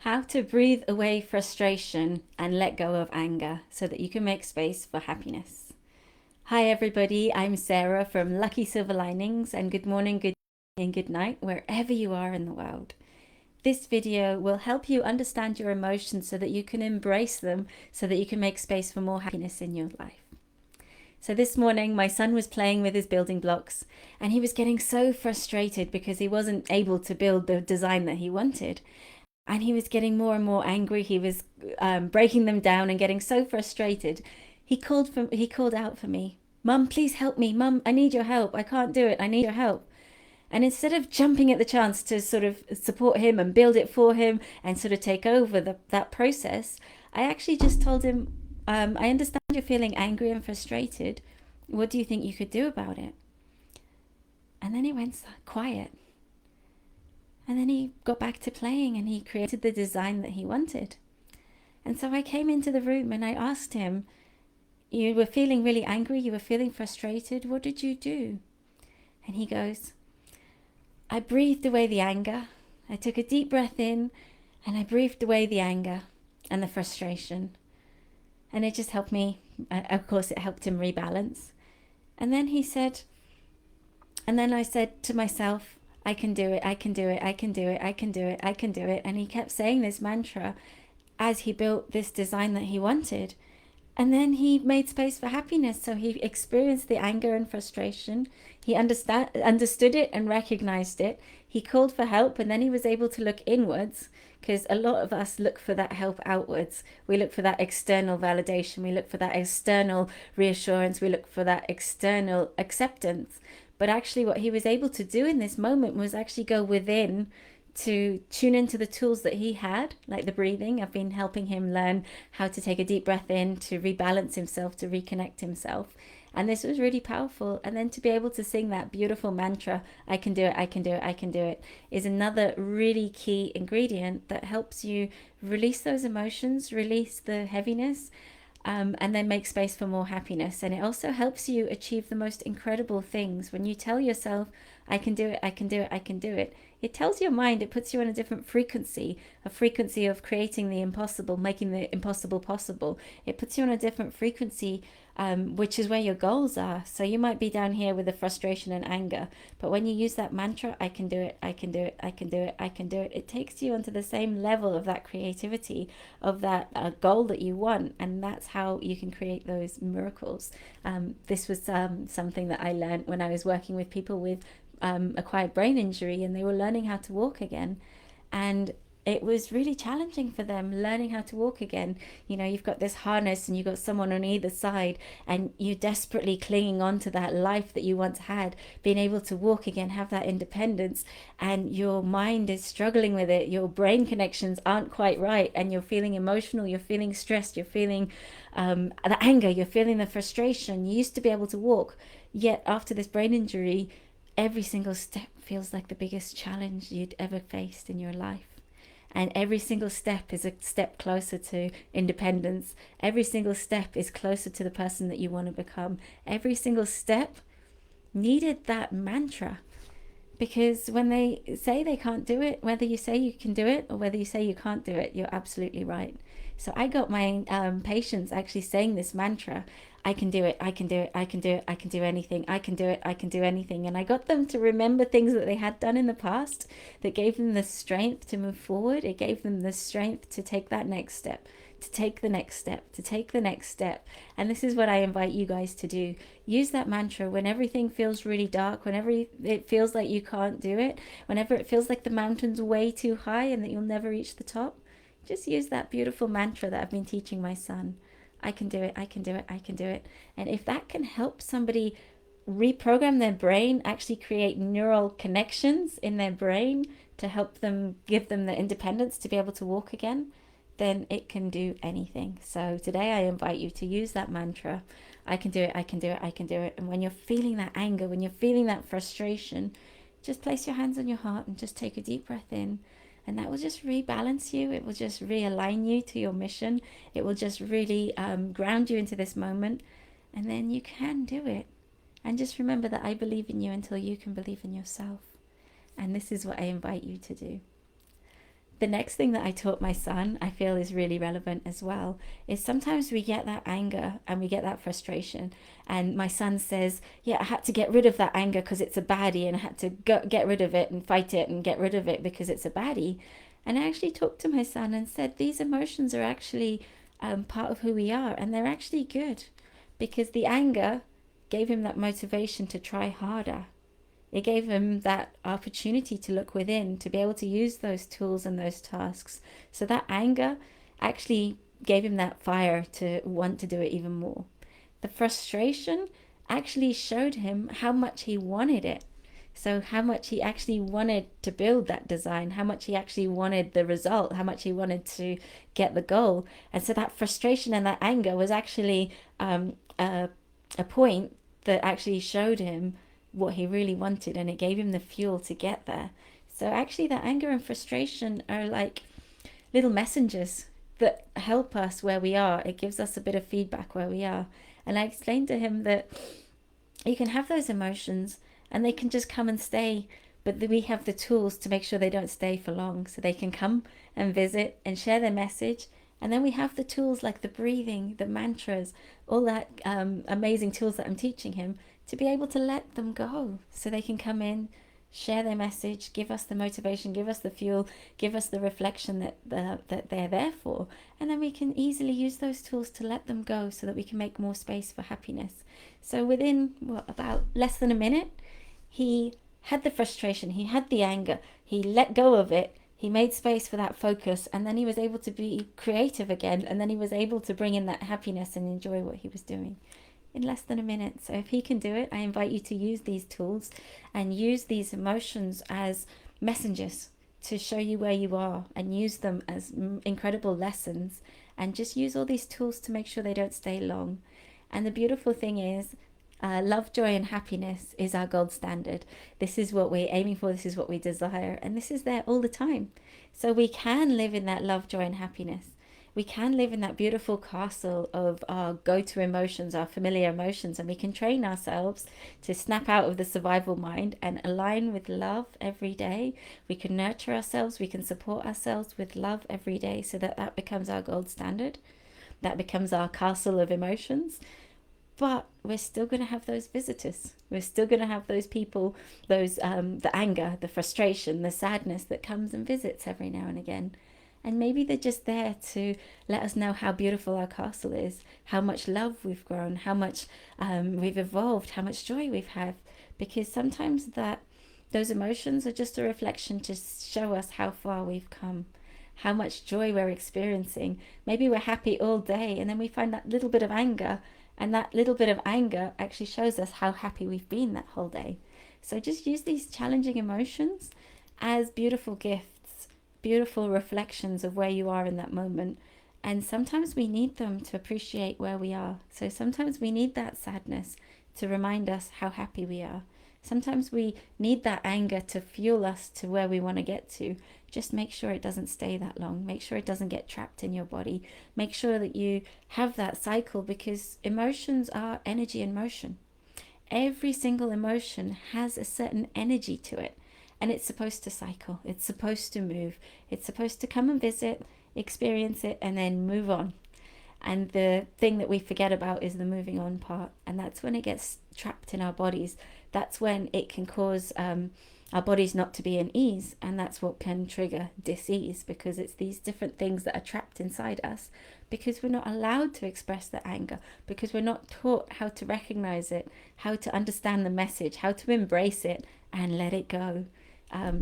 How to breathe away frustration and let go of anger so that you can make space for happiness. Hi, everybody. I'm Sarah from Lucky Silver Linings, and good morning, good evening, and good night, wherever you are in the world. This video will help you understand your emotions so that you can embrace them, so that you can make space for more happiness in your life. So this morning, my son was playing with his building blocks, and he was getting so frustrated because he wasn't able to build the design that he wanted. And he was getting more and more angry. He was breaking them down and getting so frustrated. He called out for me, "Mum, please help me. Mum, I need your help. I can't do it. I need your help." And instead of jumping at the chance to sort of support him and build it for him and sort of take over that process, I actually just told him, "I understand you're feeling angry and frustrated. What do you think you could do about it?" And then he went quiet. And then he got back to playing and he created the design that he wanted. And so I came into the room and I asked him, "You were feeling really angry, you were feeling frustrated. What did you do?" And he goes, "I breathed away the anger. I took a deep breath in and I breathed away the anger and the frustration." And it just helped me. Of course, it helped him rebalance. And then he said, and then I said to myself, "I can do it, I can do it, I can do it, I can do it, I can do it." And he kept saying this mantra as he built this design that he wanted. And then he made space for happiness. So he experienced the anger and frustration. He understood it and recognized it. He called for help, and then he was able to look inwards, because a lot of us look for that help outwards. We look for that external validation. We look for that external reassurance. We look for that external acceptance. But actually, what he was able to do in this moment was actually go within to tune into the tools that he had, like the breathing. I've been helping him learn how to take a deep breath in, to rebalance himself, to reconnect himself. And this was really powerful. And then to be able to sing that beautiful mantra, "I can do it, I can do it, I can do it," is another really key ingredient that helps you release those emotions, release the heaviness, and then make space for more happiness. And it also helps you achieve the most incredible things. When you tell yourself, "I can do it, I can do it, I can do it," it tells your mind, it puts you on a different frequency, a frequency of creating the impossible, making the impossible possible. It puts you on a different frequency, which is where your goals are. So you might be down here with the frustration and anger, but when you use that mantra, "I can do it, I can do it, I can do it, I can do it," it takes you onto the same level of that creativity, of that goal that you want. And that's how you can create those miracles. This was something that I learned when I was working with people with acquired brain injury, and they were learning how to walk again. And it was really challenging for them learning how to walk again. You know, you've got this harness and you've got someone on either side, and you're desperately clinging on to that life that you once had, being able to walk again, have that independence, and your mind is struggling with it. Your brain connections aren't quite right, and you're feeling emotional, you're feeling stressed, you're feeling the anger, you're feeling the frustration. You used to be able to walk, yet after this brain injury, every single step feels like the biggest challenge you'd ever faced in your life. And every single step is a step closer to independence. Every single step is closer to the person that you want to become. Every single step needed that mantra. Because when they say they can't do it, whether you say you can do it or whether you say you can't do it, you're absolutely right. So I got my patients actually saying this mantra: "I can do it, I can do it, I can do it, I can do anything, I can do it, I can do anything." And I got them to remember things that they had done in the past that gave them the strength to move forward. It gave them the strength to take that next step, to take the next step, to take the next step. And this is what I invite you guys to do. Use that mantra when everything feels really dark, whenever it feels like you can't do it, whenever it feels like the mountain's way too high and that you'll never reach the top. Just use that beautiful mantra that I've been teaching my son. "I can do it, I can do it, I can do it." And if that can help somebody reprogram their brain, actually create neural connections in their brain to help them, give them the independence to be able to walk again, then it can do anything. So today I invite you to use that mantra: "I can do it, I can do it, I can do it." And when you're feeling that anger, when you're feeling that frustration, just place your hands on your heart and just take a deep breath in. And that will just rebalance you. It will just realign you to your mission. It will just really ground you into this moment. And then you can do it. And just remember that I believe in you until you can believe in yourself. And this is what I invite you to do. The next thing that I taught my son, I feel is really relevant as well, is sometimes we get that anger and we get that frustration. And my son says, yeah, I had to get rid of that anger because it's a baddie, and I had to get rid of it and fight it and get rid of it because it's a baddie. And I actually talked to my son and said, these emotions are actually part of who we are, and they're actually good, because the anger gave him that motivation to try harder. It gave him that opportunity to look within, to be able to use those tools and those tasks. So that anger actually gave him that fire to want to do it even more. The frustration actually showed him how much he wanted it. So how much he actually wanted to build that design, how much he actually wanted the result, how much he wanted to get the goal. And so that frustration and that anger was actually a point that actually showed him what he really wanted, and it gave him the fuel to get there. So actually that anger and frustration are like little messengers that help us where we are. It gives us a bit of feedback where we are. And I explained to him that you can have those emotions and they can just come and stay, but we have the tools to make sure they don't stay for long. So they can come and visit and share their message. And then we have the tools like the breathing, the mantras, all that amazing tools that I'm teaching him, to be able to let them go so they can come in, share their message, give us the motivation, give us the fuel, give us the reflection that they're there for. And then we can easily use those tools to let them go so that we can make more space for happiness. So within about less than a minute, he had the frustration, he had the anger, he let go of it, he made space for that focus, and then he was able to be creative again, and then he was able to bring in that happiness and enjoy what he was doing in less than a minute. So if he can do it, I invite you to use these tools and use these emotions as messengers to show you where you are, and use them as incredible lessons, and just use all these tools to make sure they don't stay long. And the beautiful thing is, love, joy, and happiness is our gold standard. This is what we're aiming for. This is what we desire. And this is there all the time. So we can live in that love, joy, and happiness. We can live in that beautiful castle of our go-to emotions, our familiar emotions, and we can train ourselves to snap out of the survival mind and align with love every day. We can nurture ourselves. We can support ourselves with love every day, so that that becomes our gold standard. That becomes our castle of emotions. But we're still going to have those visitors. We're still going to have those people, those the anger, the frustration, the sadness that comes and visits every now and again. And maybe they're just there to let us know how beautiful our castle is, how much love we've grown, how much we've evolved, how much joy we've had. Because sometimes those emotions are just a reflection to show us how far we've come, how much joy we're experiencing. Maybe we're happy all day, and then we find that little bit of anger, and that little bit of anger actually shows us how happy we've been that whole day. So just use these challenging emotions as beautiful gifts, beautiful reflections of where you are in that moment. And sometimes we need them to appreciate where we are. So sometimes we need that sadness to remind us how happy we are. Sometimes we need that anger to fuel us to where we want to get to. Just make sure it doesn't stay that long. Make sure it doesn't get trapped in your body. Make sure that you have that cycle, because emotions are energy in motion. Every single emotion has a certain energy to it, and it's supposed to cycle. It's supposed to move. It's supposed to come and visit, experience it, and then move on. And the thing that we forget about is the moving on part. And that's when it gets trapped in our bodies. That's when it can cause our bodies not to be in ease. And that's what can trigger dis-ease, because it's these different things that are trapped inside us, because we're not allowed to express the anger, because we're not taught how to recognize it, how to understand the message, how to embrace it and let it go.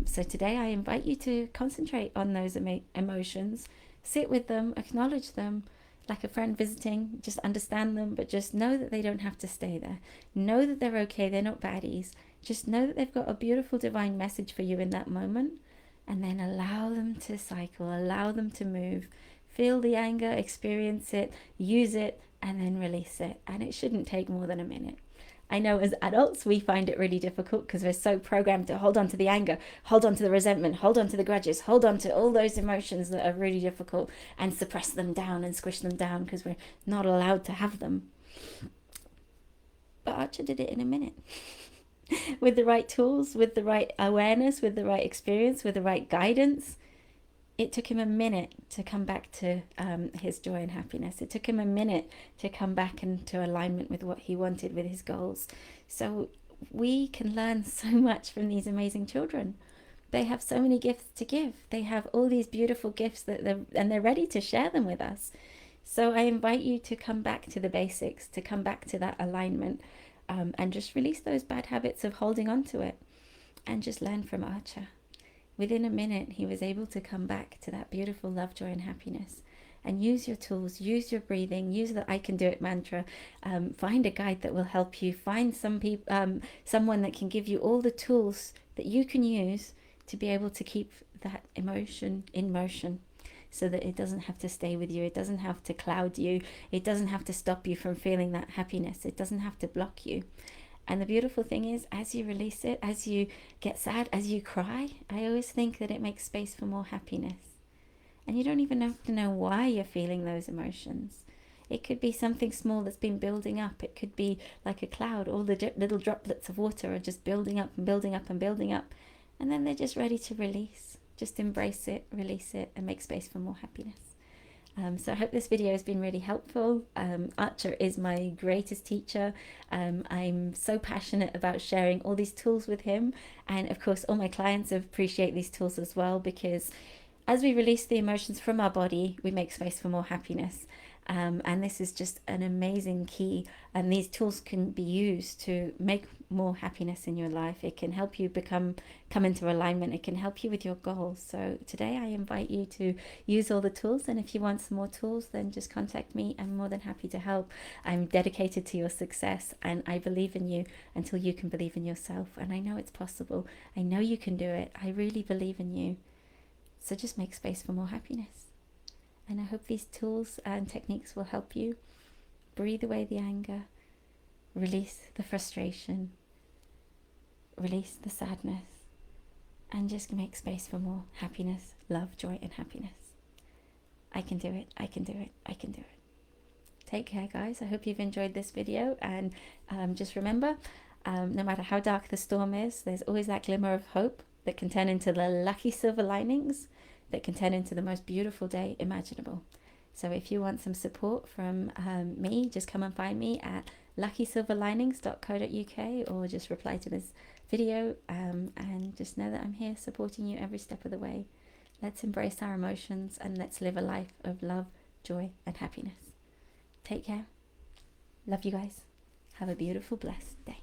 So today I invite you to concentrate on those emotions, sit with them, acknowledge them, like a friend visiting. Just understand them, but just know that they don't have to stay there. Know that they're okay, they're not baddies. Just know that they've got a beautiful divine message for you in that moment, and then allow them to cycle, allow them to move. Feel the anger, experience it, use it, and then release it. And it shouldn't take more than a minute. I know as adults we find it really difficult because we're so programmed to hold on to the anger, hold on to the resentment, hold on to the grudges, hold on to all those emotions that are really difficult, and suppress them down and squish them down because we're not allowed to have them. But Archer did it in a minute. With the right tools, with the right awareness, with the right experience, with the right guidance, it took him a minute to come back to his joy and happiness. It took him a minute to come back into alignment with what he wanted, with his goals. So we can learn so much from these amazing children. They have so many gifts to give. They have all these beautiful gifts and they're ready to share them with us. So I invite you to come back to the basics, to come back to that alignment, and just release those bad habits of holding on to it, and just learn from Archer. Within a minute, he was able to come back to that beautiful love, joy, and happiness. And use your tools, use your breathing, use the I can do it mantra. Find a guide that will help you. Find someone that can give you all the tools that you can use to be able to keep that emotion in motion, so that it doesn't have to stay with you. It doesn't have to cloud you. It doesn't have to stop you from feeling that happiness. It doesn't have to block you. And the beautiful thing is, as you release it, as you get sad, as you cry, I always think that it makes space for more happiness. And you don't even have to know why you're feeling those emotions. It could be something small that's been building up. It could be like a cloud. All the little droplets of water are just building up and building up and building up. And then they're just ready to release. Just embrace it, release it, and make space for more happiness. So I hope this video has been really helpful. Archer is my greatest teacher. I'm so passionate about sharing all these tools with him. And of course, all my clients appreciate these tools as well, because as we release the emotions from our body, we make space for more happiness. And this is just an amazing key. And these tools can be used to make more happiness in your life. It can help you come into alignment. It can help you with your goals. So today I invite you to use all the tools. And if you want some more tools, then just contact me. I'm more than happy to help. I'm dedicated to your success, and I believe in you until you can believe in yourself. And I know it's possible. I know you can do it. I really believe in you. So just make space for more happiness. And I hope these tools and techniques will help you breathe away the anger, release the frustration, release the sadness, and just make space for more happiness, love, joy, and happiness. I can do it. I can do it. I can do it. Take care, guys. I hope you've enjoyed this video. And just remember, no matter how dark the storm is, there's always that glimmer of hope that can turn into the lucky silver linings that can turn into the most beautiful day imaginable. So if you want some support from me, just come and find me at luckysilverlinings.co.uk, or just reply to this video, and just know that I'm here supporting you every step of the way. Let's embrace our emotions and let's live a life of love, joy, and happiness. Take care. Love you guys. Have a beautiful, blessed day.